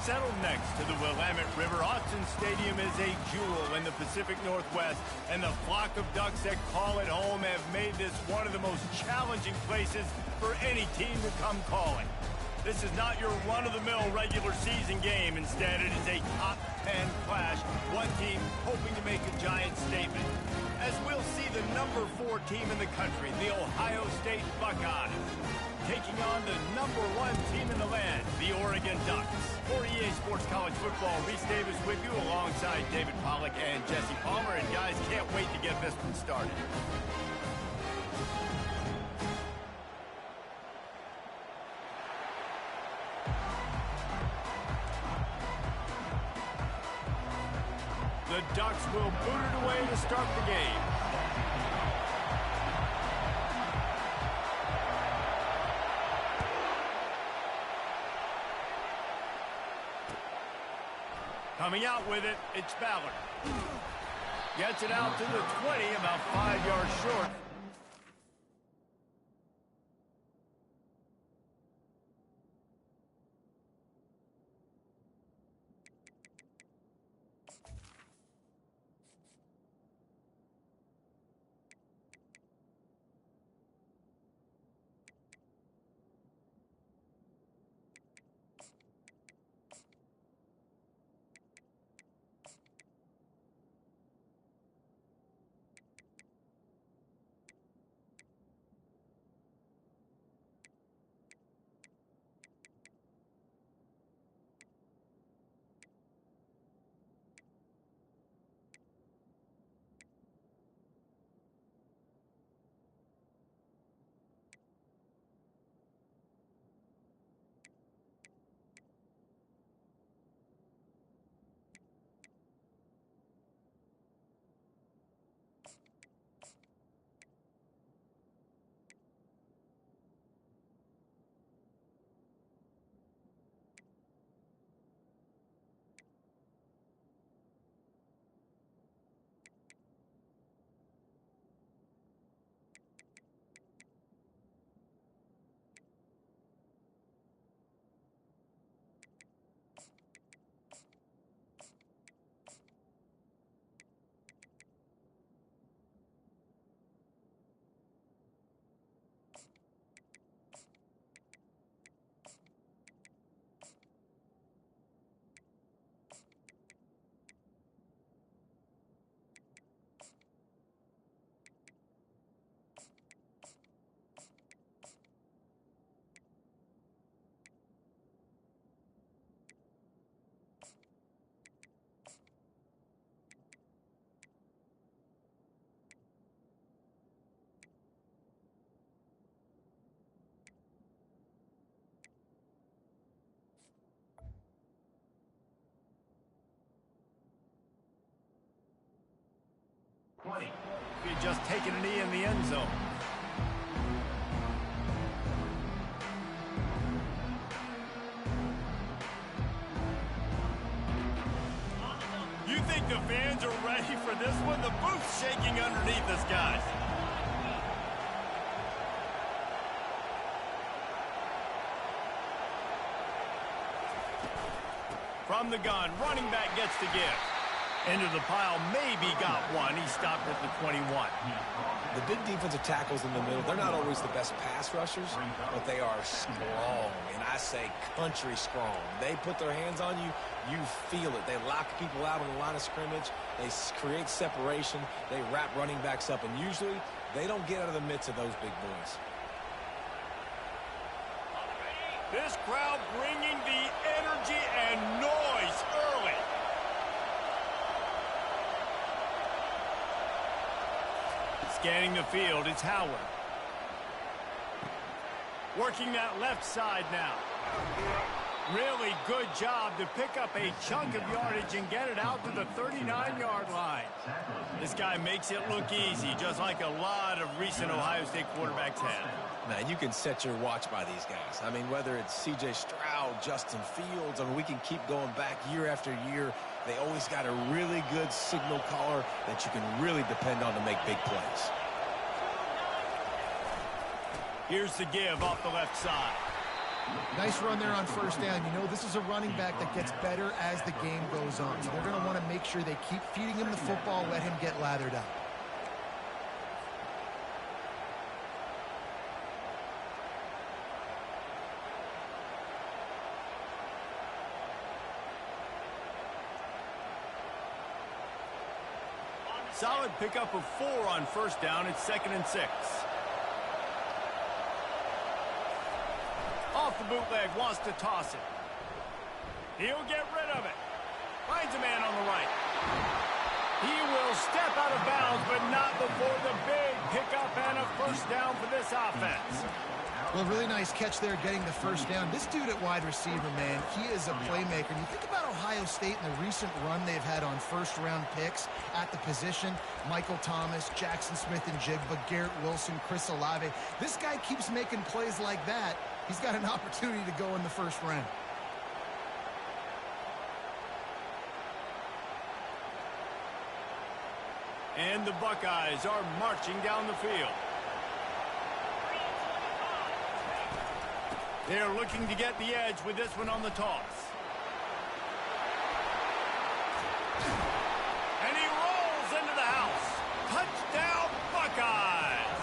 Settled next to the Willamette River, Autzen Stadium is a jewel in the Pacific Northwest, and the flock of Ducks that call it home have made this one of the most challenging places for any team to come calling. This is not your run-of-the-mill regular season game. Instead, it is a top 10 clash, one team hoping to make a giant statement. As we'll see the number 4 team in the country, the Ohio State Buckeyes, taking on the number 1 team in the land, the Oregon Ducks. For EA Sports College Football, Reese Davis with you alongside David Pollack and Jesse Palmer. And guys, can't wait to get this one started. The Ducks will boot it away to start the game. Coming out with it, it's Ballard. Gets it out to the 20, about 5 yards short. He had just taken a knee in the end zone. You think the fans are ready for this one? The booth's shaking underneath us, guys. From the gun, running back gets the gift. Into the pile, maybe got one. He stopped at the 21. The big defensive tackles in the middle, they're not always the best pass rushers, but they are strong, and I say country strong. They put their hands on you, you feel it. They lock people out on the line of scrimmage. They create separation. They wrap running backs up, and usually they don't get out of the midst of those big boys. This crowd bringing the energy and noise early. Scanning the field, it's Howard. Working that left side now. Really good job to pick up a chunk of yardage and get it out to the 39-yard line. This guy makes it look easy, just like a lot of recent Ohio State quarterbacks have. Now, you can set your watch by these guys. I mean, whether it's C.J. Stroud, Justin Fields, I mean, we can keep going back year after year. They always got a really good signal caller that you can really depend on to make big plays. Here's the give off the left side. Nice run there on first down. You know, this is a running back that gets better as the game goes on. So they're going to want to make sure they keep feeding him the football, let him get lathered up. Solid pickup of 4 on first down. It's 2nd and 6. Off the bootleg, wants to toss it. He'll get rid of it. Finds a man on the right. He will step out of bounds, but not before the big pickup and a first down for this offense. Well, really nice catch there getting the first down. This dude at wide receiver, man, he is a playmaker. And you think about Ohio State and the recent run they've had on first-round picks at the position. Michael Thomas, Jackson Smith and Jigba, Garrett Wilson, Chris Olave. This guy keeps making plays like that. He's got an opportunity to go in the first round. And the Buckeyes are marching down the field. They're looking to get the edge with this one on the toss. And he rolls into the house. Touchdown, Buckeyes!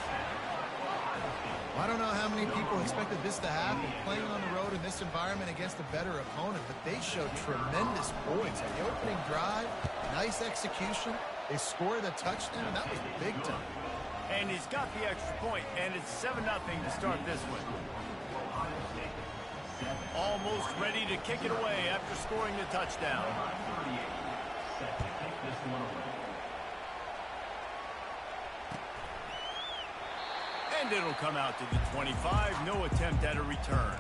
I don't know how many people expected this to happen, playing on the road in this environment against a better opponent, but they showed tremendous points. On the opening drive, nice execution. They scored a touchdown, and that was big time. And he's got the extra point, and it's 7-0 to start this one. Almost ready to kick it away after scoring the touchdown. And it'll come out to the 25. No attempt at a return.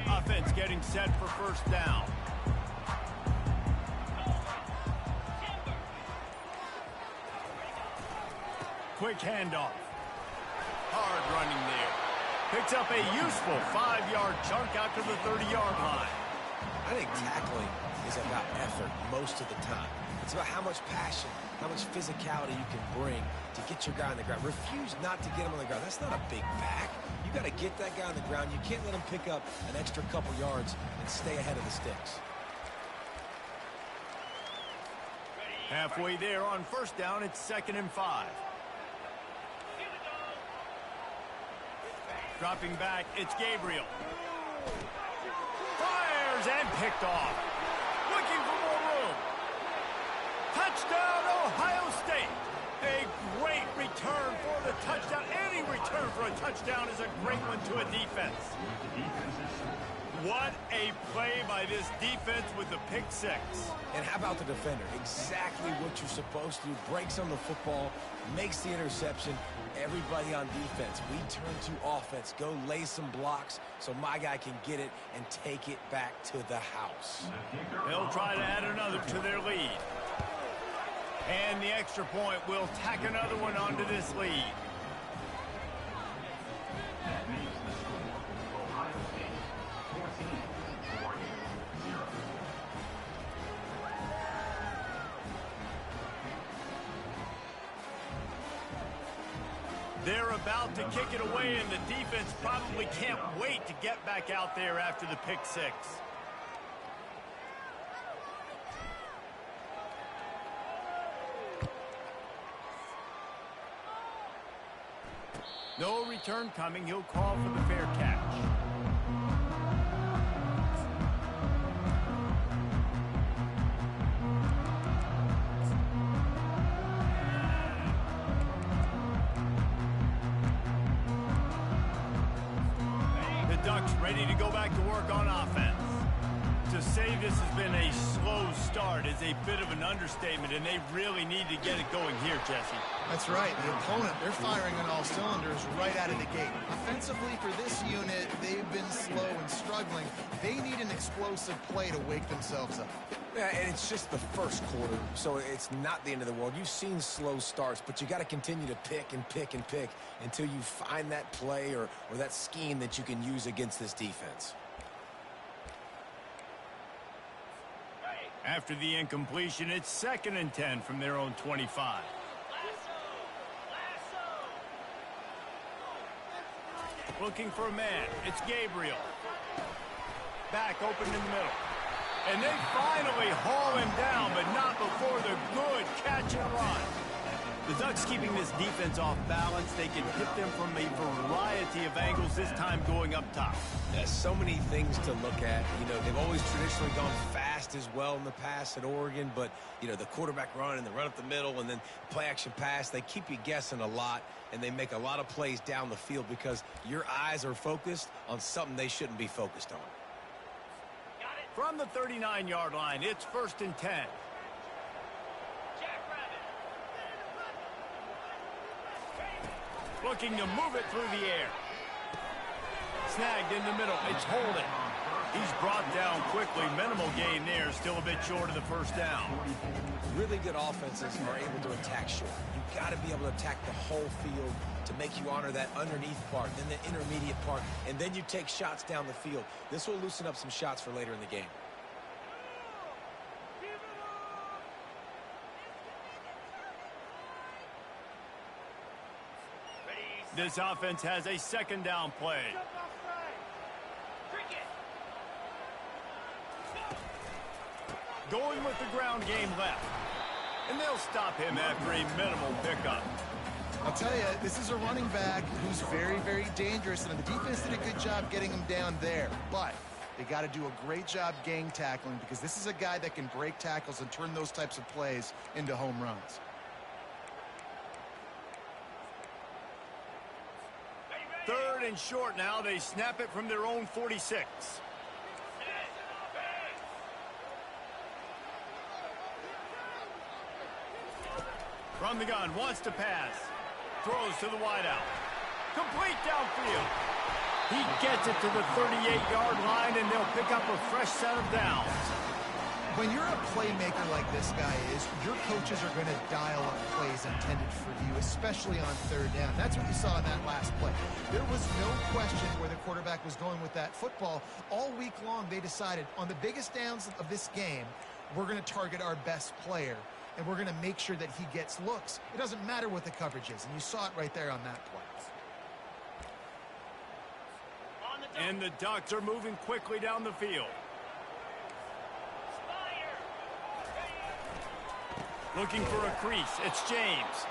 Offense getting set for first down. Quick handoff. Hard running there. Picks up a useful 5-yard chunk out to the 30-yard line. I think tackling is about effort most of the time. It's about how much passion, how much physicality you can bring to get your guy on the ground. Refuse not to get him on the ground. That's not a big back. You got to get that guy on the ground. You can't let him pick up an extra couple yards and stay ahead of the sticks. Halfway there on first down, it's 2nd and 5. Dropping back, it's Gabriel. Fires and picked off. Looking for more room. Touchdown, Ohio State. A great return for the touchdown. Any return for a touchdown is a great one to a defense. What a play by this defense with the pick 6. And how about the defender? Exactly what you're supposed to do. Breaks on the football, makes the interception. Everybody on defense, we turn to offense. Go lay some blocks so my guy can get it and take it back to the house. They'll try to add another to their lead. And the extra point will tack another one onto this lead. They're about to kick it away, and the defense probably can't wait to get back out there after the pick 6. No return coming. He'll call for the fair catch. Ducks ready to go back to work on offense. To say this has been a slow start is a bit of an understatement, and they really need to get it going here, Jesse. That's right. The opponent, they're firing on all cylinders right out of the gate. Offensively, for this unit, they've been slow and struggling. They need an explosive play to wake themselves up. Yeah, and it's just the first quarter, so it's not the end of the world. You've seen slow starts, but you got to continue to pick and pick and pick until you find that play or that scheme that you can use against this defense. After the incompletion, it's 2nd and 10 from their own 25. Looking for a man. It's Gabriel. Back open in the middle. And they finally haul him down, but not before the good catch and run. The Ducks keeping this defense off balance. They can hit them from a variety of angles, this time going up top. There's so many things to look at. You know, they've always traditionally gone fast as well in the past at Oregon, but, you know, the quarterback run and the run up the middle and then play action pass, they keep you guessing a lot, and they make a lot of plays down the field because your eyes are focused on something they shouldn't be focused on. From the 39-yard line, it's 1st and 10. Looking to move it through the air. Snagged in the middle. It's holding. He's brought down quickly. Minimal gain there. Still a bit short of the first down. Really good offenses are able to attack short. You've got to be able to attack the whole field to make you honor that underneath part, then the intermediate part, and then you take shots down the field. This will loosen up some shots for later in the game. This offense has a 2nd down play. Going with the ground game left. And they'll stop him after a minimal pickup. I'll tell you, this is a running back who's very, very dangerous, and the defense did a good job getting him down there. But they got to do a great job gang tackling because this is a guy that can break tackles and turn those types of plays into home runs. Third and short now. They snap it from their own 46. From the gun, wants to pass. Throws to the wideout. Complete downfield. He gets it to the 38-yard line, and they'll pick up a fresh set of downs. When you're a playmaker like this guy is, your coaches are going to dial up plays intended for you, especially on 3rd down. That's what you saw in that last play. There was no question where the quarterback was going with that football. All week long, they decided on the biggest downs of this game, we're going to target our best player, and we're going to make sure that he gets looks. It doesn't matter what the coverage is, and you saw it right there on that play. And the Ducks are moving quickly down the field. Looking for a crease. It's James.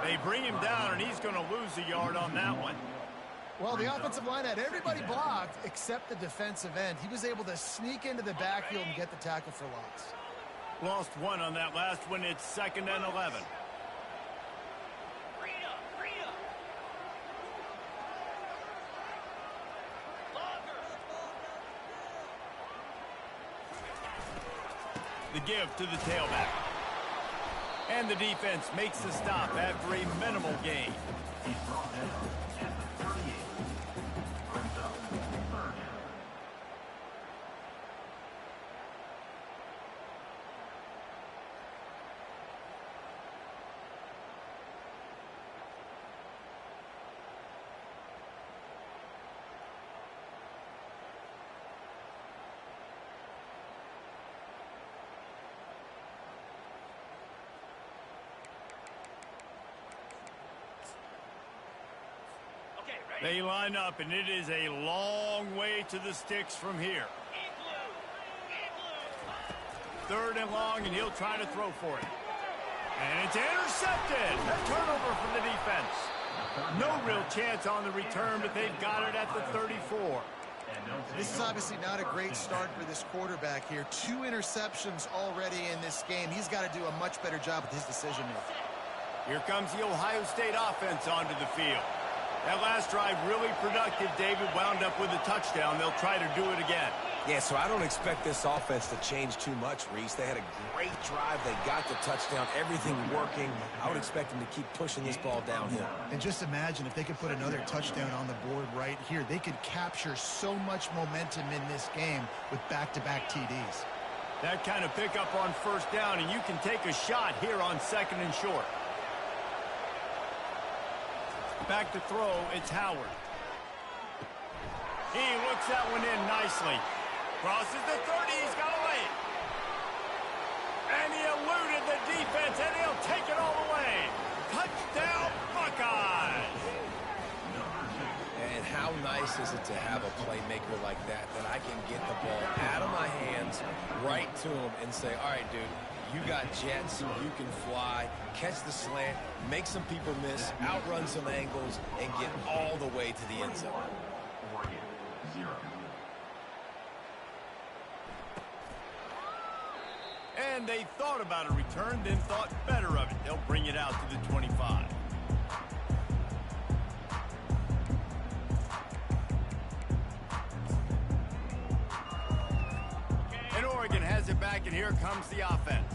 They bring him down, and he's going to lose a yard on that one. Well, the offensive line had everybody blocked except the defensive end. He was able to sneak into the backfield and get the tackle for loss. Lost one on that last one. It's 2nd and 11. The give to the tailback. And the defense makes the stop after a minimal gain. They line up, and it is a long way to the sticks from here. 3rd and long, and he'll try to throw for it. And it's intercepted. A turnover for the defense. No real chance on the return, but they've got it at the 34. This is obviously not a great start for this quarterback here. 2 interceptions already in this game. He's got to do a much better job with his decision-making. Here comes the Ohio State offense onto the field. That last drive really productive. David wound up with a touchdown. They'll try to do it again. Yeah, so I don't expect this offense to change too much, Reese. They had a great drive. They got the touchdown, everything working. I would expect them to keep pushing this ball downhill. And just imagine if they could put another touchdown on the board right here. They could capture so much momentum in this game with back-to-back TDs. That kind of pickup on first down, and you can take a shot here on 2nd and short. Back to throw, it's Howard. He looks that one in nicely. Crosses the 30, he's got to lay it. And he eluded the defense, and he'll take it all the way. Touchdown, Buckeyes! And how nice is it to have a playmaker like that I can get the ball out of my hands, right to him, and say, all right, dude, you got jets, you can fly, catch the slant, make some people miss, outrun some angles, and get all the way to the end zone. And they thought about a return, then thought better of it. They'll bring it out to the 25. And Oregon has it back, and here comes the offense.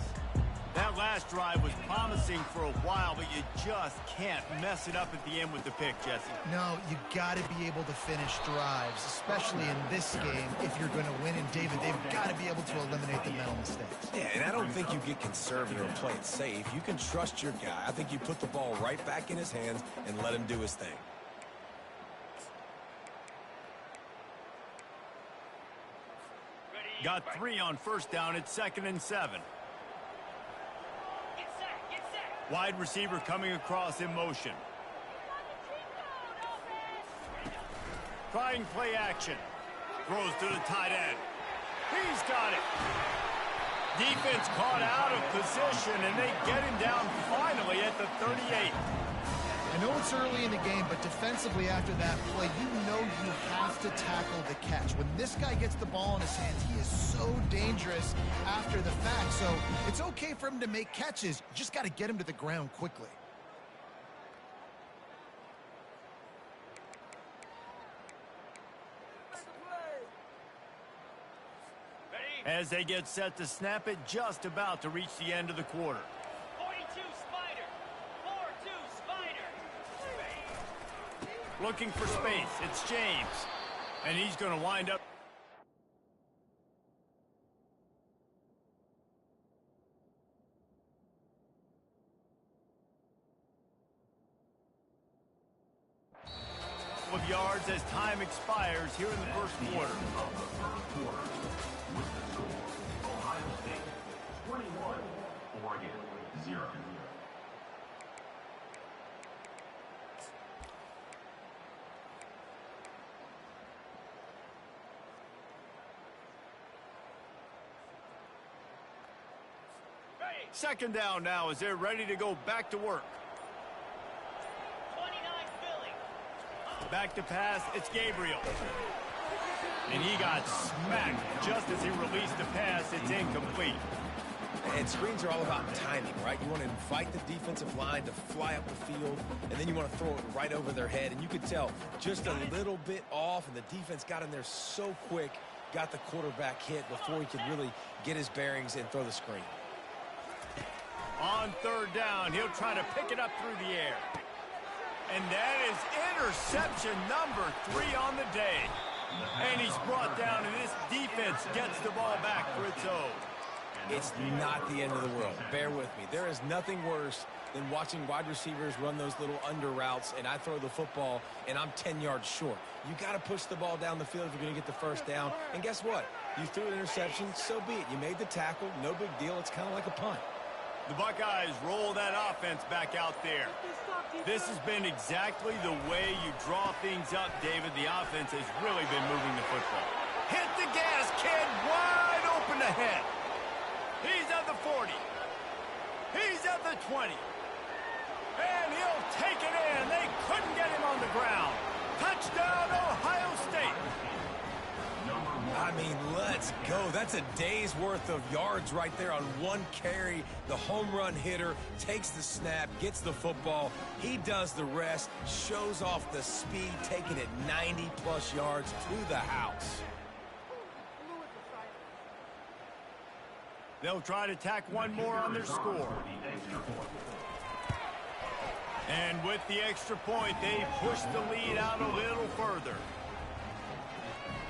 That last drive was promising for a while, but you just can't mess it up at the end with the pick, Jesse. No, you got to be able to finish drives, especially in this game if you're going to win. And, David, they've got to be able to eliminate the mental mistakes. Yeah, and I don't think you get conservative or play it safe. You can trust your guy. I think you put the ball right back in his hands and let him do his thing. Got 3 on first down. It's 2nd and 7. Wide receiver coming across in motion. Trying play action. Throws to the tight end. He's got it. Defense caught out of position, and they get him down finally at the 38. I know it's early in the game, but defensively after that play, you know you have to tackle the catch. When this guy gets the ball in his hands, he is so dangerous after the fact. So it's okay for him to make catches. You just got to get him to the ground quickly. As they get set to snap it, just about to reach the end of the quarter. 42 Spider. 4-2 Spider. Looking for space. It's James. And he's going to wind up. Of yards as time expires here in the first quarter. Ohio State 21, Oregon 0. Second down now as they're ready to go back to work. 29 Philly. Back to pass, it's Gabriel. And he got smacked just as he released the pass. It's incomplete. And screens are all about timing, right? You want to invite the defensive line to fly up the field, and then you want to throw it right over their head. And you could tell just a little bit off, and the defense got in there so quick, got the quarterback hit before he could really get his bearings and throw the screen. On third down, he'll try to pick it up through the air. And that is interception number 3 on the day. And he's brought down, and this defense gets the ball back for its own. It's not the end of the world. Bear with me. There is nothing worse than watching wide receivers run those little under routes, and I throw the football, and I'm 10 yards short. You got to push the ball down the field if you're going to get the first down. And guess what? You threw an interception, so be it. You made the tackle. No big deal. It's kind of like a punt. The Buckeyes roll that offense back out there. This has been exactly the way you draw things up, David. The offense has really been moving the football. Hit the gas, kid. Wide open ahead. He's at the 40. He's at the 20. And he'll take it in. They couldn't get him on the ground. Touchdown, Ohio State. I mean, let's go. That's a day's worth of yards right there on one carry. The home run hitter takes the snap, gets the football. He does the rest, shows off the speed, taking it 90-plus yards to the house. They'll try to tack one more on their score. And with the extra point, they push the lead out a little further.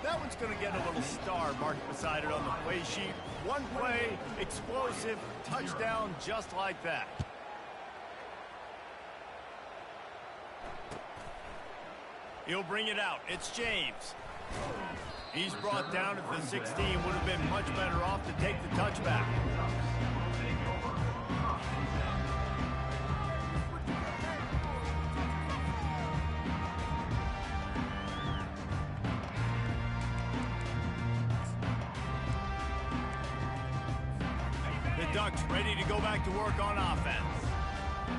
That one's going to get a little star marked beside it on the play sheet. One play, explosive, touchdown just like that. He'll bring it out. It's James. He's brought down at the 16. Would have been much better off to take the touchback. The Ducks ready to go back to work on offense.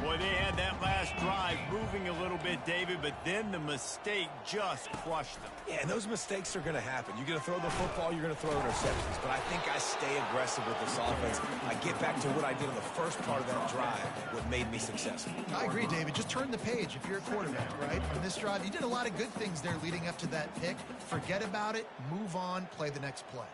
Boy, they had that last drive moving a little bit, David, but then the mistake just crushed them. Yeah, and those mistakes are going to happen. You're going to throw the football, you're going to throw interceptions. But I think I stay aggressive with this offense. I get back to what I did in the first part of that drive, what made me successful. I agree, David. Just turn the page if you're a quarterback, right? On this drive, you did a lot of good things there leading up to that pick. Forget about it, move on, play the next play.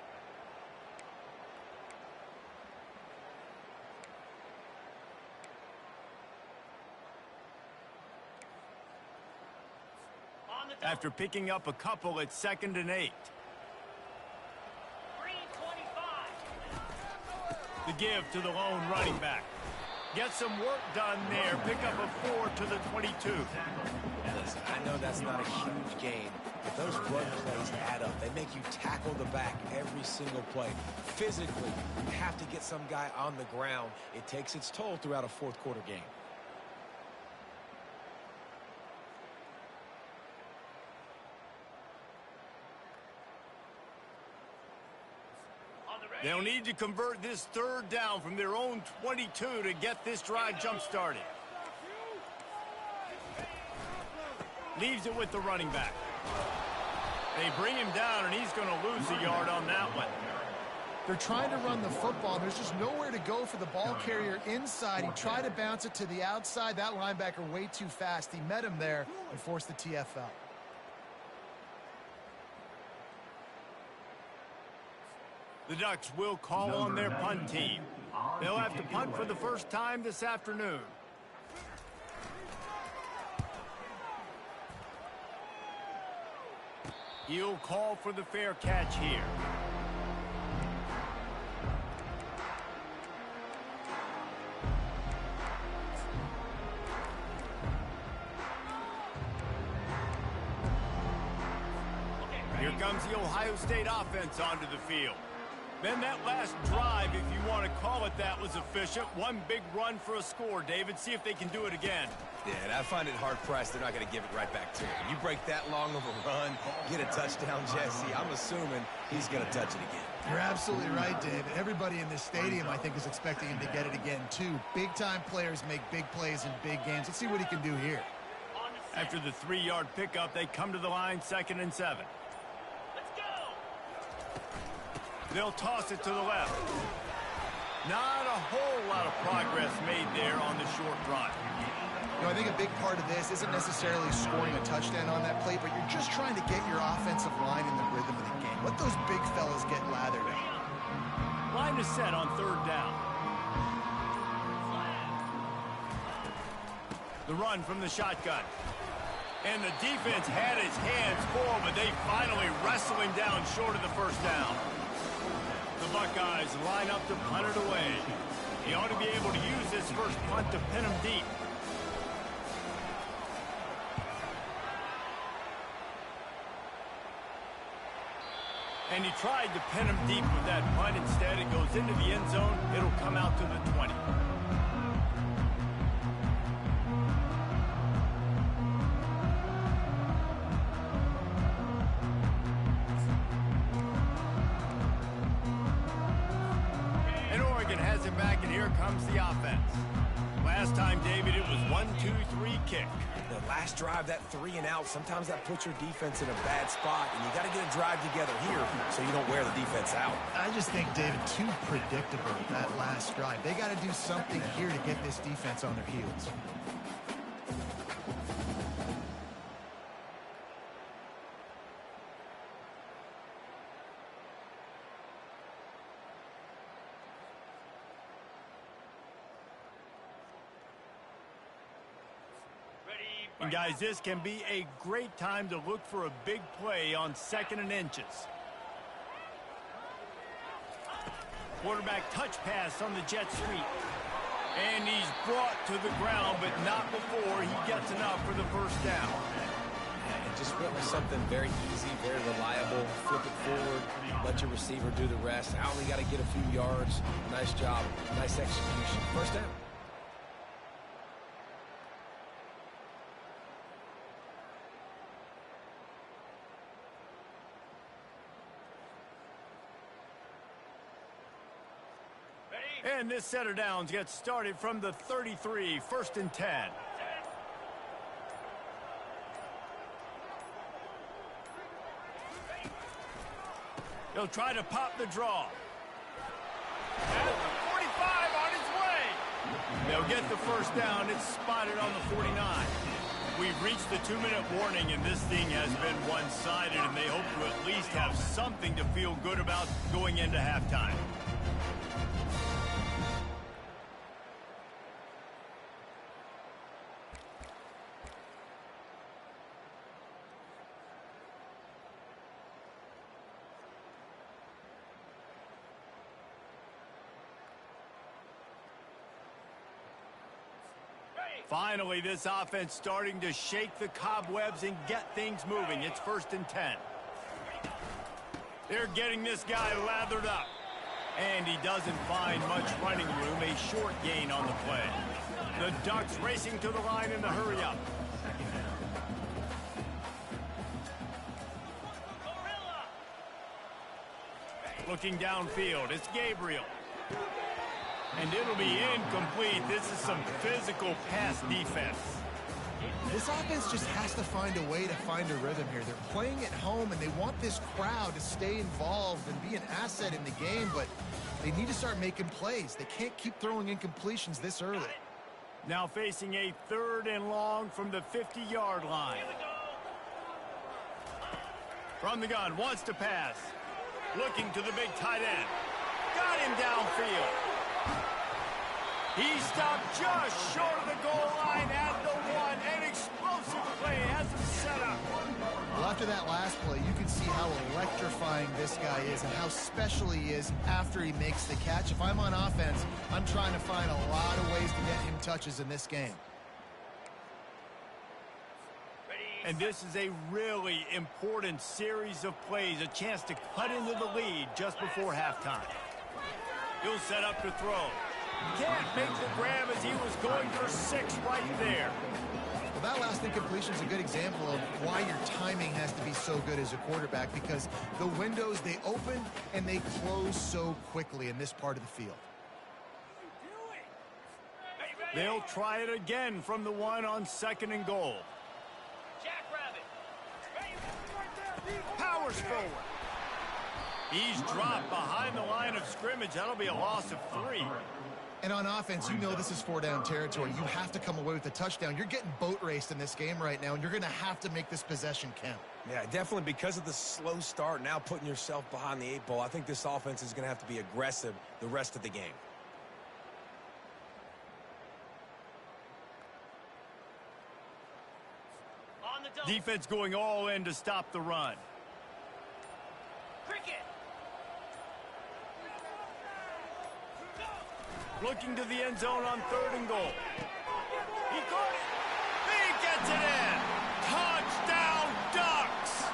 After picking up a couple, it's 2nd and 8. Green 25. The give to the lone running back. Get some work done there. Pick up a 4 to the 22. Listen, I know that's not a huge gain, but those run plays add up. They make you tackle the back every single play. Physically, you have to get some guy on the ground. It takes its toll throughout a fourth-quarter game. They'll need to convert this 3rd down from their own 22 to get this drive jump-started. Leaves it with the running back. They bring him down, and he's going to lose a yard on that one. They're trying to run the football. There's just nowhere to go for the ball carrier inside. He tried to bounce it to the outside. That linebacker way too fast. He met him there and forced the TFL. The Ducks will call on their punt team. They'll have to punt for the first time this afternoon. He'll call for the fair catch here. Here comes the Ohio State offense onto the field. Then that last drive, if you want to call it that, was efficient. One big run for a score, David. See if they can do it again. Yeah, and I find it hard-pressed they're not going to give it right back to him. You break that long of a run, get a touchdown, Jesse, I'm assuming he's going to touch it again. You're absolutely right, David. Everybody in this stadium, I think, is expecting him to get it again, too. Big-time players make big plays in big games. Let's see what he can do here. After the 3-yard pickup, they come to the line 2nd and 7. They'll toss it to the left. Not a whole lot of progress made there on the short drive. You know, I think a big part of this isn't necessarily scoring a touchdown on that play, but you're just trying to get your offensive line in the rhythm of the game. Let those big fellas get lathered up. Line is set on 3rd down. The run from the shotgun. And the defense had his hands full, but they finally wrestle him down short of the first down. The Buckeyes line up to punt it away. He ought to be able to use this first punt to pin him deep. And he tried to pin him deep with that punt. Instead, it goes into the end zone. It'll come out to the 20. Has it back, and here comes the offense. Last time, David, it was 1-2-3 kick. The last drive, that 3 and out, sometimes that puts your defense in a bad spot, and you got to get a drive together here so you don't wear the defense out. I just think, David, too predictable, that last drive. They got to do something here to get this defense on their heels. And guys, this can be a great time to look for a big play on 2nd and inches. Quarterback touch pass on the jet sweep. And he's brought to the ground, but not before he gets enough for the first down. And just went with something very easy, very reliable. Flip it forward, let your receiver do the rest. I only got to get a few yards. Nice job, nice execution. First down. And this set of downs gets started from the 33, 1st and 10. He'll try to pop the draw. At the 45 on his way. They'll get the first down. It's spotted on the 49. We've reached the 2-minute warning, and this thing has been one-sided, and they hope to at least have something to feel good about going into halftime. Finally, this offense starting to shake the cobwebs and get things moving. It's 1st and 10. They're getting this guy lathered up. And he doesn't find much running room. A short gain on the play. The Ducks racing to the line in the hurry-up. Looking downfield, it's Gabriel. And it'll be incomplete. This is some physical pass defense. This offense just has to find a way to find a rhythm here. They're playing at home, and they want this crowd to stay involved and be an asset in the game, but they need to start making plays. They can't keep throwing incompletions this early. Now facing a 3rd and long from the 50-yard line. From the gun, wants to pass. Looking to the big tight end. Got him downfield. He stopped just short of the goal line at the 1. An explosive play has him set up. Well, after that last play, you can see how electrifying this guy is and how special he is after he makes the catch. If I'm on offense, I'm trying to find a lot of ways to get him touches in this game. And this is a really important series of plays, a chance to cut into the lead just before halftime. He'll set up to throw. Can't make the grab as he was going for 6 right there. Well, that last incompletion is a good example of why your timing has to be so good as a quarterback, because the windows, they open and they close so quickly in this part of the field. They'll try it again from the 1 on 2nd and goal. Powers forward. He's dropped behind the line of scrimmage. That'll be a loss of 3. And on offense, you know this is 4-down territory. You have to come away with a touchdown. You're getting boat raced in this game right now, and you're going to have to make this possession count. Yeah, definitely because of the slow start, now putting yourself behind the 8 ball. I think this offense is going to have to be aggressive the rest of the game. Defense going all in to stop the run. Cricket. Looking to the end zone on 3rd and goal. He caught it. He gets it in. Touchdown, Ducks.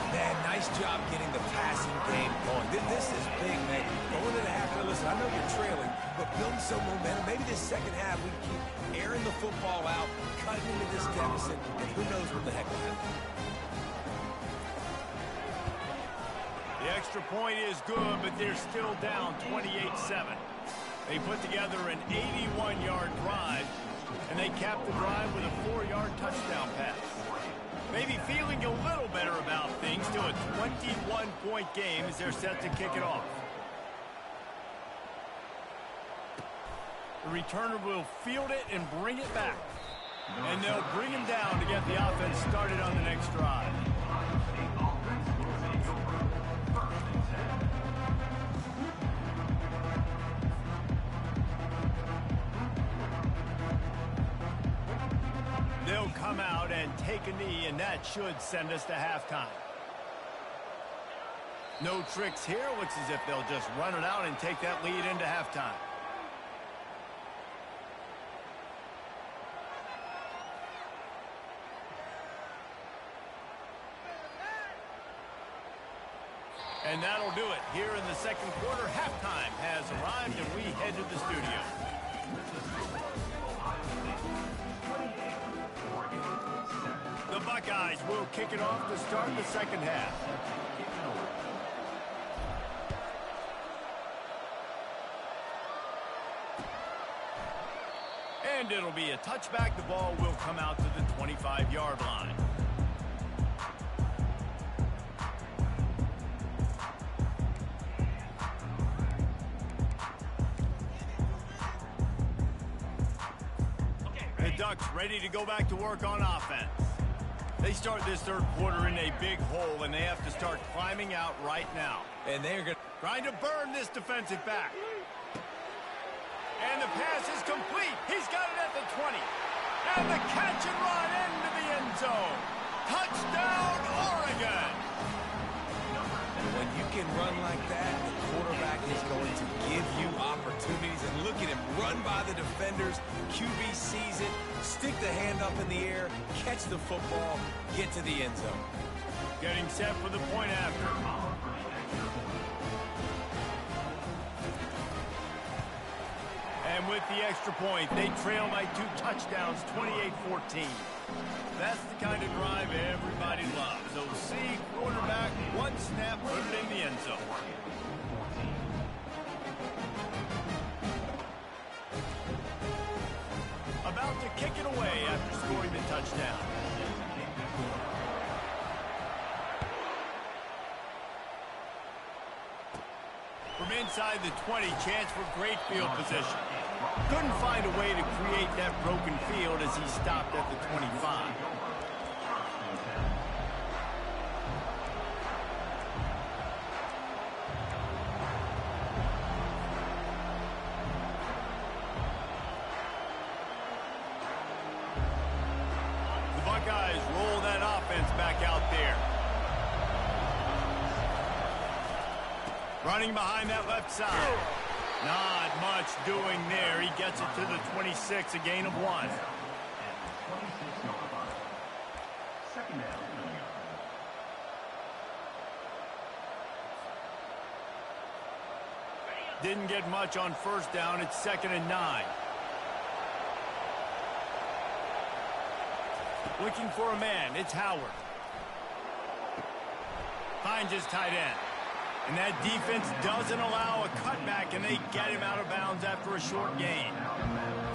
Man, nice job getting the passing game going. This is big, man. Going into half, listen, I know you're trailing, but building some momentum. Maybe this second half we keep airing the football out, cutting into this deficit, and who knows what the heck will happen. The extra point is good, but they're still down 28-7. They put together an 81-yard drive, and they capped the drive with a 4-yard touchdown pass. Maybe feeling a little better about things to a 21-point game as they're set to kick it off. The returner will field it and bring it back. And they'll bring him down to get the offense started on the next drive. They'll come out and take a knee, and that should send us to halftime. No tricks here. Looks as if they'll just run it out and take that lead into halftime. And that'll do it. Here in the second quarter, halftime has arrived, and we head to the studio. The Buckeyes will kick it off to start the second half. And it'll be a touchback. The ball will come out to the 25-yard line. The Ducks ready to go back to work on offense. They start this third quarter in a big hole, and they have to start climbing out right now. And they're going to trying to burn this defensive back. And the pass is complete. He's got it at the 20. And the catch and run into the end zone. Touchdown, Oregon. When you can run like that, the quarterback is going to give you opportunities. And look at him run by the defenders. QB sees it, stick the hand up in the air, catch the football, get to the end zone. Getting set for the point after. And with the extra point, they trail by 2 touchdowns, 28-14. That's the kind of drive everybody loves. So see, quarterback, one snap, put it in the end zone. About to kick it away after scoring the touchdown. From inside the 20, chance for great field position. Couldn't find a way to create that broken field as he stopped at the 25. The Buckeyes roll that offense back out there. Running behind that left side. Not much doing there. He gets it to the 26, a gain of 1. Didn't get much on first down. It's 2nd and 9. Looking for a man. It's Howard. Finds his tight end. And that defense doesn't allow a cutback, and they get him out of bounds after a short gain.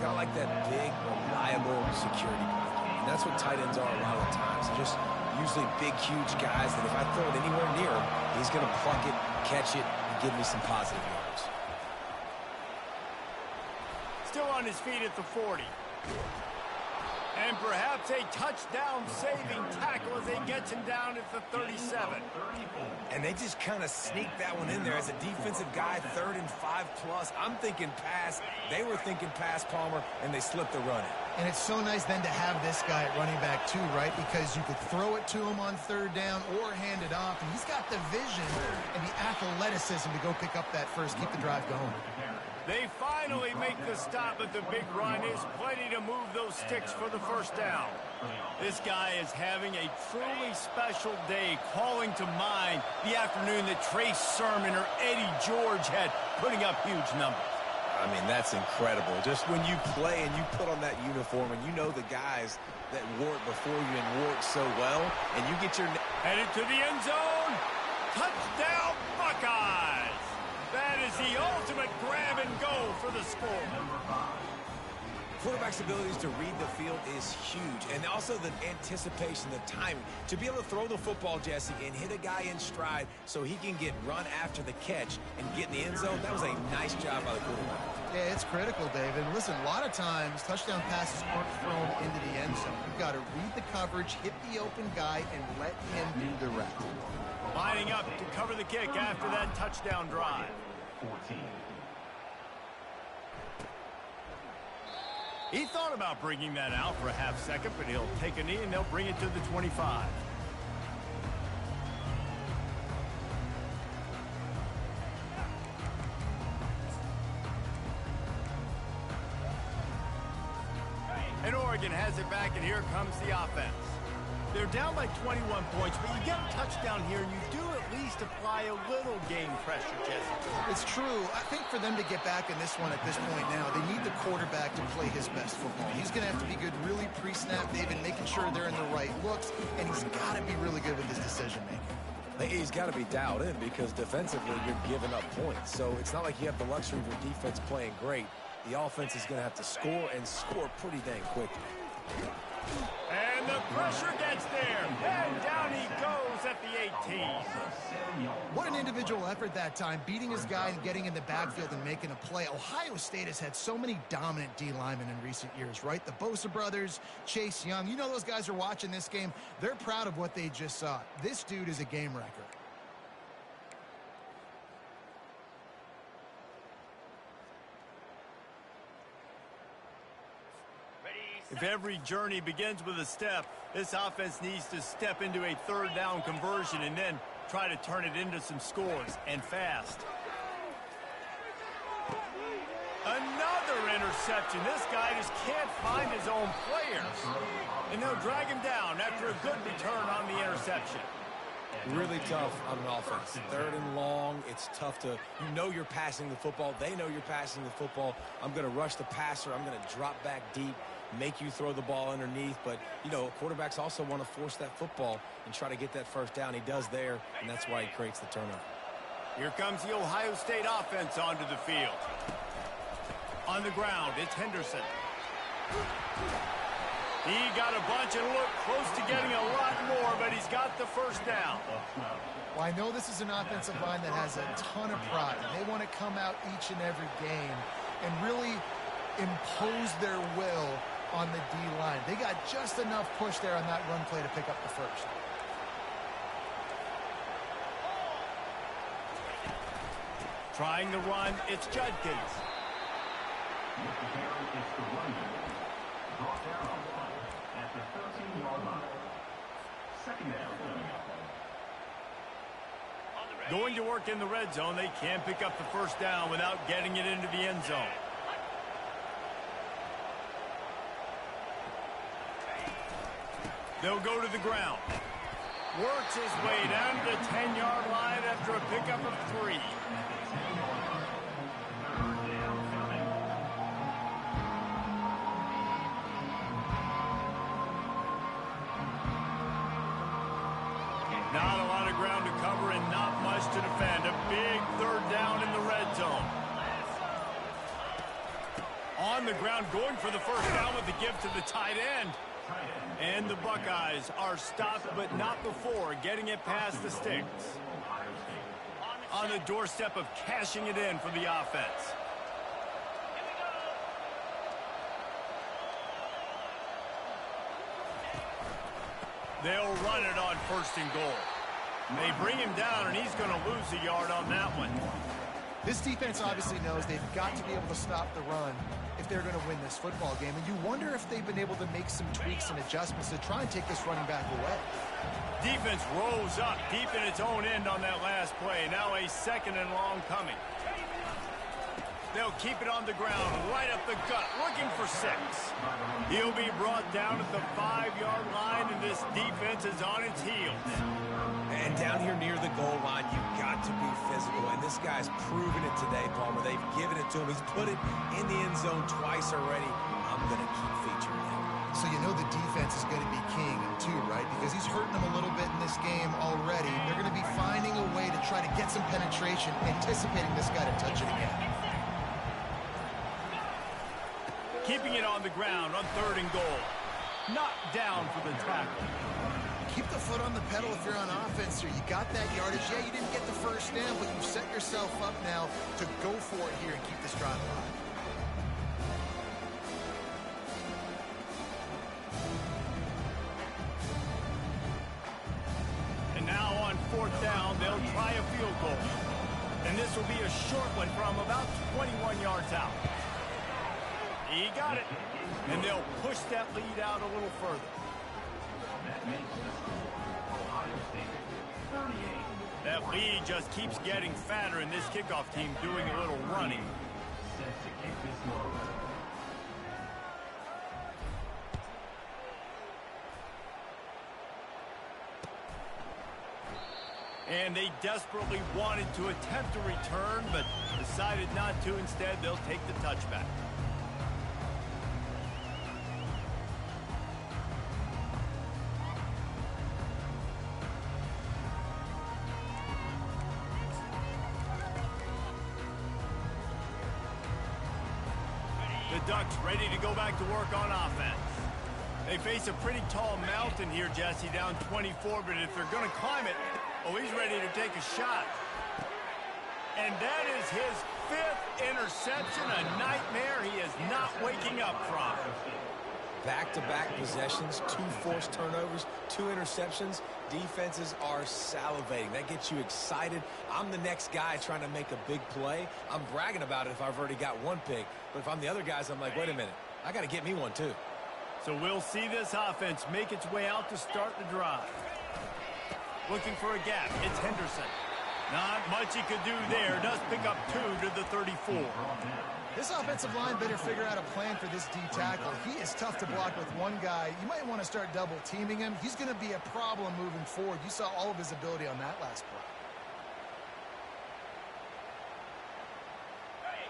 Got like that big, reliable security blanket. And that's what tight ends are a lot of the times. They're just usually big, huge guys that if I throw it anywhere near him, he's going to pluck it, catch it, and give me some positive yards. Still on his feet at the 40. And perhaps a touchdown-saving tackle as they get him down at the 37. And they just kind of sneak that one in there as a defensive guy, 3rd and 5+. I'm thinking pass. They were thinking pass, Palmer, and they slipped the run in. And it's so nice then to have this guy at running back too, right? Because you could throw it to him on 3rd down or hand it off. And he's got the vision and the athleticism to go pick up that first, keep the drive going. They finally make the stop, but the big run is plenty to move those sticks for the first down. This guy is having a truly special day, calling to mind the afternoon that Trace Sermon or Eddie George had, putting up huge numbers. I mean, that's incredible. Just when you play and you put on that uniform and you know the guys that wore it before you and wore it so well, and you get your... Headed to the end zone. Touchdown, Buckeyes. That is the ultimate grab and go for the score. Quarterback's abilities to read the field is huge, and also the anticipation, the timing. To be able to throw the football, Jesse, and hit a guy in stride so he can get run after the catch and get in the end zone, that was a nice job by the quarterback. Yeah, it's critical, David. Listen, a lot of times touchdown passes aren't thrown into the end zone. You've got to read the coverage, hit the open guy, and let him do the rest. Lining up to cover the kick after that touchdown drive. 14. He thought about bringing that out for a half second, but he'll take a knee and they'll bring it to the 25. And Oregon has it back, and here comes the offense. They're down by 21 points, but you get a touchdown here, and you do at least apply a little game pressure, Jesse. It's true. I think for them to get back in this one at this point now, they need the quarterback to play his best football. He's going to have to be good really pre-snap, David, making sure they're in the right looks, and he's got to be really good with his decision-making. He's got to be dialed in because defensively you're giving up points. So it's not like you have the luxury of your defense playing great. The offense is going to have to score and score pretty dang quickly. And the pressure gets there. And down he goes at the 18. What an individual effort that time, beating his guy and getting in the backfield and making a play. Ohio State has had so many dominant D linemen in recent years, right? The Bosa brothers, Chase Young. You know those guys are watching this game. They're proud of what they just saw. This dude is a game wrecker. If every journey begins with a step, this offense needs to step into a third down conversion and then try to turn it into some scores, and fast. Another interception. This guy just can't find his own players. And they'll drag him down after a good return on the interception. Really tough on an offense. Third and long, it's tough to, you know you're passing the football. They know you're passing the football. I'm going to rush the passer. I'm going to drop back deep, make you throw the ball underneath. But, you know, quarterbacks also want to force that football and try to get that first down. He does there, and that's why he creates the turnover. Here comes the Ohio State offense onto the field. On the ground, it's Henderson. He got a bunch and looked close to getting a lot more, but he's got the first down. Well, I know this is an offensive line that has a ton of pride. They want to come out each and every game and really impose their will on the D-line. They got just enough push there on that run play to pick up the first. Trying the run, it's Judkins. Going to work in the red zone, they can't pick up the first down without getting it into the end zone. They'll go to the ground. Works his way down to the 10-yard line after a pickup of 3. Not a lot of ground to cover and not much to defend. A big third down in the red zone. On the ground, going for the first down with the give to the tight end. And the Buckeyes are stopped, but not before getting it past the sticks. On the doorstep of cashing it in for the offense. They'll run it on first and goal. They bring him down, and he's going to lose a yard on that one. This defense obviously knows they've got to be able to stop the run if they're going to win this football game. And you wonder if they've been able to make some tweaks and adjustments to try and take this running back away. Defense rose up deep in its own end on that last play. Now a second and long coming. They'll keep it on the ground, right up the gut, looking for 6. He'll be brought down at the 5-yard line, and this defense is on its heels. And down here near the goal line, you've got to be physical. And this guy's proven it today, Palmer. They've given it to him. He's put it in the end zone twice already. I'm going to keep featuring him. So you know the defense is going to be king, too, right? Because he's hurting them a little bit in this game already. They're going to be finding a way to try to get some penetration, anticipating this guy to touch it again. Keeping it on the ground on 3rd and goal. Knocked down for the tackle. Keep the foot on the pedal if you're on offense here. You got that yardage. Yeah, you didn't get the first down, but you've set yourself up now to go for it here and keep this drive alive. And now on 4th down, they'll try a field goal. And this will be a short one from about 21 yards out. He got it. And they'll push that lead out a little further. That makes the score Ohio State 38. That lead just keeps getting fatter, and this kickoff team doing a little running. Set to kick this one. And they desperately wanted to attempt a return, but decided not to. Instead, they'll take the touchback. The Ducks ready to go back to work on offense. They face a pretty tall mountain here, Jesse, down 24, but if they're going to climb it, oh, he's ready to take a shot. And that is his 5th interception, a nightmare he is not waking up from. Back-to-back possessions, 2 forced turnovers, 2 interceptions. Defenses are salivating. That gets you excited. I'm the next guy trying to make a big play. I'm bragging about it if I've already got 1 pick. But if I'm the other guys, I'm like, wait a minute. I got to get me one, too. So we'll see this offense make its way out to start the drive. Looking for a gap. It's Henderson. Not much he could do there. Does pick up 2 to the 34. This offensive line better figure out a plan for this D tackle. He is tough to block with one guy. You might want to start double teaming him. He's going to be a problem moving forward. You saw all of his ability on that last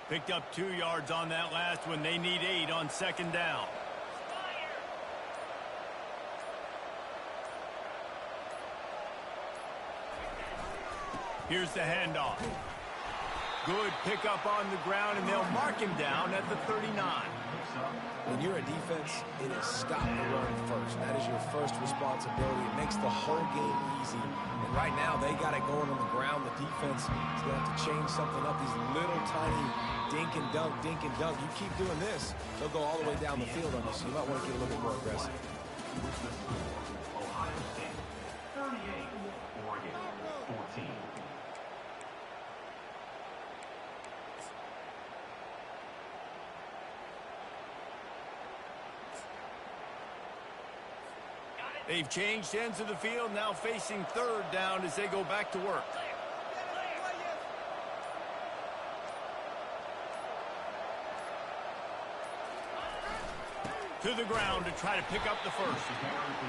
play. Picked up 2 yards on that last one. They need 8 on 2nd down. Here's the handoff. Good pickup on the ground, and they'll mark him down at the 39. When you're a defense, it is stop the run first. That is your first responsibility. It makes the whole game easy. And right now, they got it going on the ground. The defense is going to have to change something up. These little tiny dink and dunk, dink and dunk. You keep doing this, they'll go all the way down the field on you, so you might want to get a little bit more aggressive. Ohio State 38, Oregon 14. They've changed ends of the field, now facing 3rd down as they go back to work. To the ground to try to pick up the first.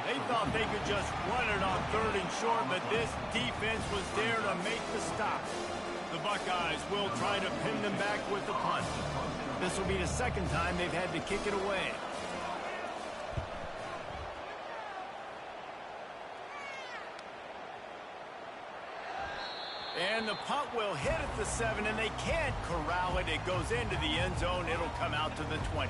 They thought they could just run it on 3rd and short, but this defense was there to make the stop. The Buckeyes will try to pin them back with the punt. This will be the 2nd time they've had to kick it away. And the punt will hit at the 7, and they can't corral it. It goes into the end zone. It'll come out to the 20.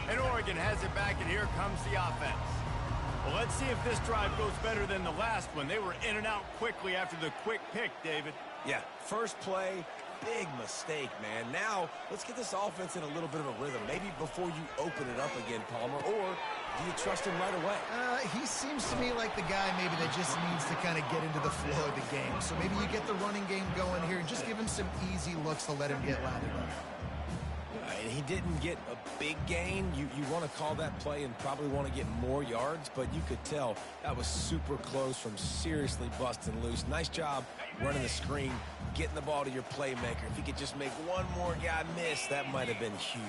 And Oregon has it back, and here comes the offense. Well, let's see if this drive goes better than the last one. They were in and out quickly after the quick pick, David. Yeah, first play, big mistake, man. Now, let's get this offense in a little bit of a rhythm. Maybe before you open it up again, Palmer, or do you trust him right away? He seems to me like the guy maybe that just needs to kind of get into the flow of the game. So maybe you get the running game going here and just give him some easy looks to let him get lathered up. And he didn't get a big gain. You want to call that play and probably want to get more yards, but you could tell that was super close from seriously busting loose. Nice job running the screen, getting the ball to your playmaker. If he could just make one more guy miss, that might have been huge.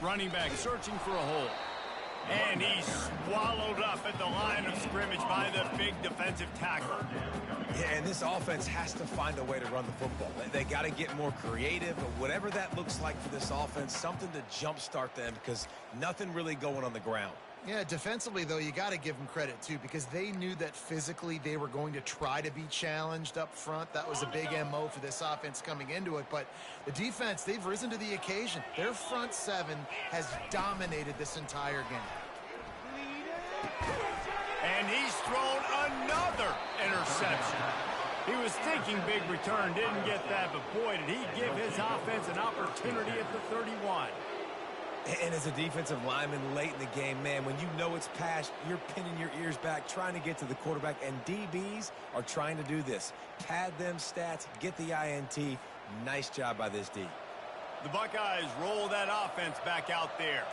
Running back searching for a hole. And he's swallowed up at the line of scrimmage by the big defensive tackle. Yeah, and this offense has to find a way to run the football. They got to get more creative, but whatever that looks like for this offense, something to jumpstart them because nothing really going on the ground. Yeah, defensively, though, you got to give them credit, too, because they knew that physically they were going to try to be challenged up front. That was a big MO for this offense coming into it. But the defense, they've risen to the occasion. Their front 7 has dominated this entire game. And he's thrown another interception. He was thinking big return, didn't get that, but boy, did he give his offense an opportunity at the 31. And as a defensive lineman late in the game, man, when you know it's pass, you're pinning your ears back, trying to get to the quarterback, and DBs are trying to do this. Pad them stats, get the INT. Nice job by this D. The Buckeyes roll that offense back out there.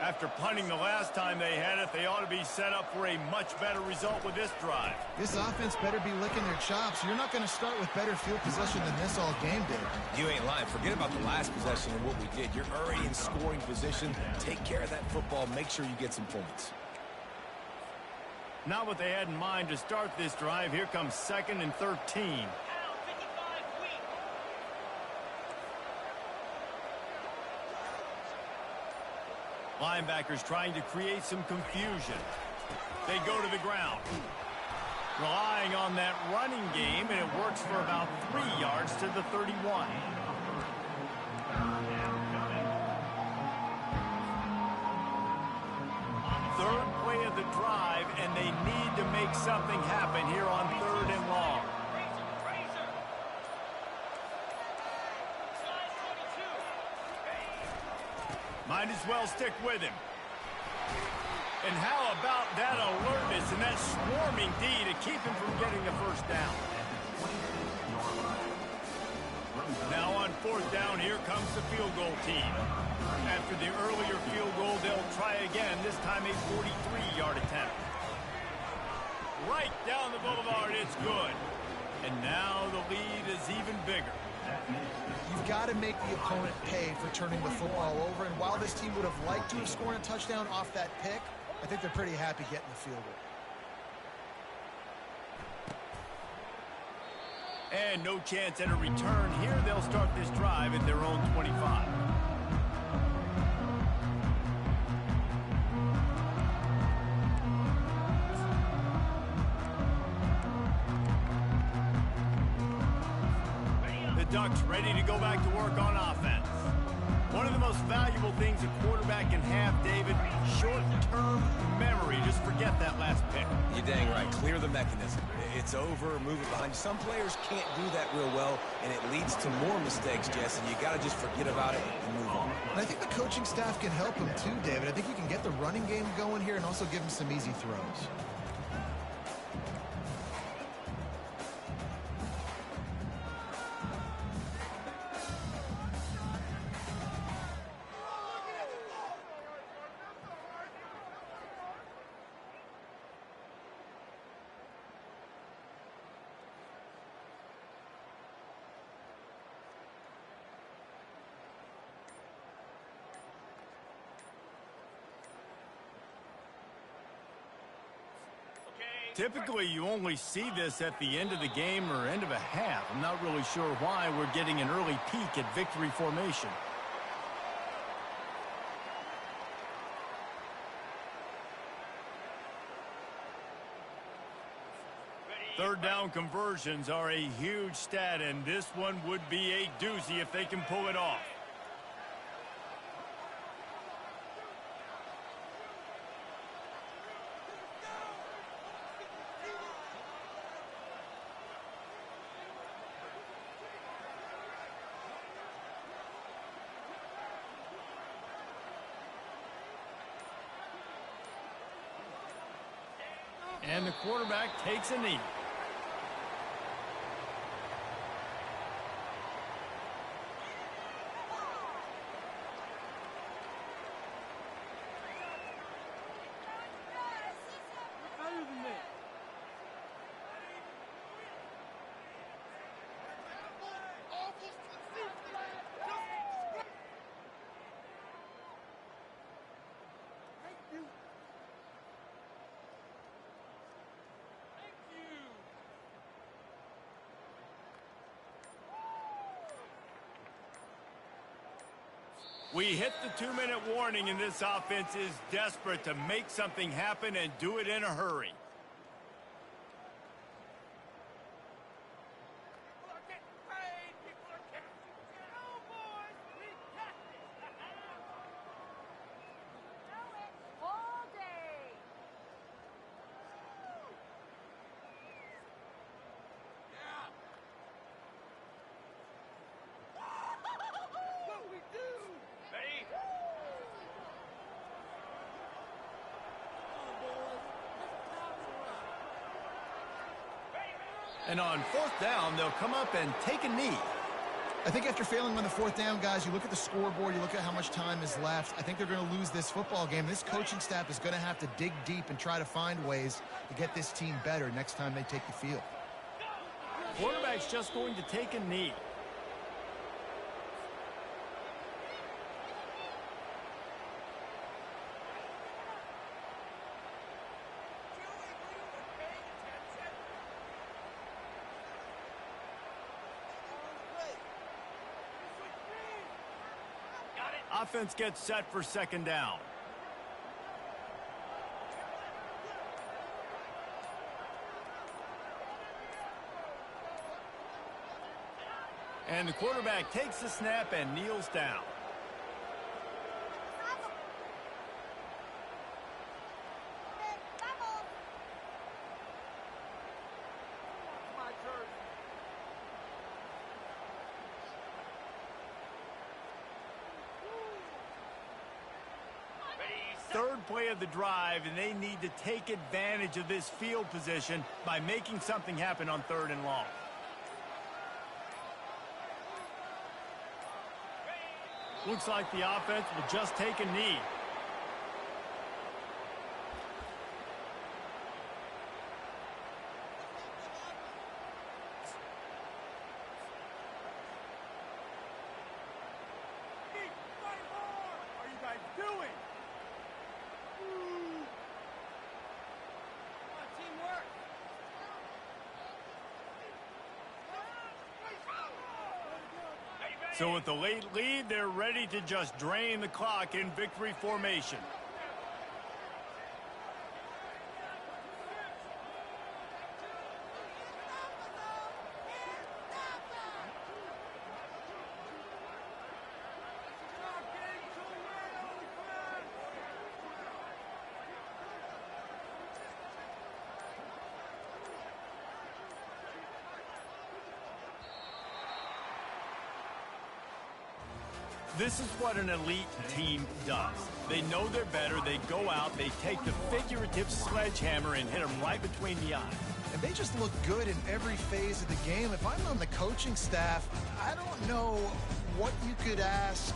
After punting the last time they had it, they ought to be set up for a much better result with this drive. This offense better be licking their chops. You're not going to start with better field possession than this all game did. You ain't lying. Forget about the last possession and what we did. You're already in scoring position. Take care of that football. Make sure you get some points. Not what they had in mind to start this drive. Here comes 2nd and 13. Down 55 weak. Linebackers trying to create some confusion. They go to the ground. Relying on that running game, and it works for about 3 yards to the 31. Third play of the drive, and they need to make something happen here on 3rd and long. Razor. Size 22. Might as well stick with him. And how about that alertness and that swarming D to keep him from getting the first down? Now on 4th down, here comes the field goal team. After the earlier field goal, they'll try again, this time a 43-yard attempt. Right down the boulevard, it's good. And now the lead is even bigger. You've got to make the opponent pay for turning the football over, and while this team would have liked to have scored a touchdown off that pick, I think they're pretty happy getting the field goal. And no chance at a return here. They'll start this drive at their own 25. The Ducks ready to go back to work on offense. One of the most valuable things a quarterback can have, David, short-term memory. Just forget that last pick. You're dang right. Clear the mechanism. It's over, move it behind you. Some players can't do that real well, and it leads to more mistakes, Jess, and you got to just forget about it and move on. And I think the coaching staff can help him too, David. I think you can get the running game going here and also give him some easy throws. Typically, you only see this at the end of the game or end of a half. I'm not really sure why we're getting an early peek at victory formation. Third down conversions are a huge stat, and this one would be a doozy if they can pull it off. And the quarterback takes a knee. We hit the 2-minute warning, and this offense is desperate to make something happen and do it in a hurry. And on 4th down, they'll come up and take a knee. I think after failing on the 4th down, guys, you look at the scoreboard, you look at how much time is left. I think they're going to lose this football game. This coaching staff is going to have to dig deep and try to find ways to get this team better next time they take the field. Quarterback's just going to take a knee. Offense gets set for 2nd down. And the quarterback takes the snap and kneels down. Third play of the drive, and they need to take advantage of this field position by making something happen on 3rd and long. Looks like the offense will just take a knee. What are you guys doing? Teamwork. So with the late lead, they're ready to just drain the clock in victory formation. This is what an elite team does. They know they're better. They go out, they take the figurative sledgehammer and hit them right between the eyes. And they just look good in every phase of the game. If I'm on the coaching staff, I don't know what you could ask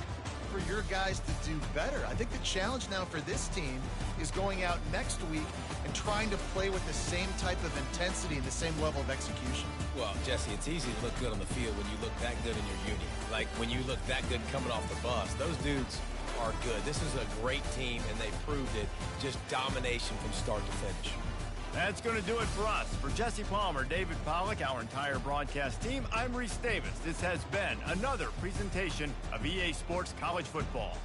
for your guys to do better. I think the challenge now for this team is going out next week and trying to play with the same type of intensity and the same level of execution. Well, Jesse, it's easy to look good on the field when you look that good in your unit. Like when you look that good coming off the bus. Those dudes are good. This is a great team, and they proved it. Just domination from start to finish. That's going to do it for us. For Jesse Palmer, David Pollack, our entire broadcast team, I'm Reese Davis. This has been another presentation of EA Sports College Football.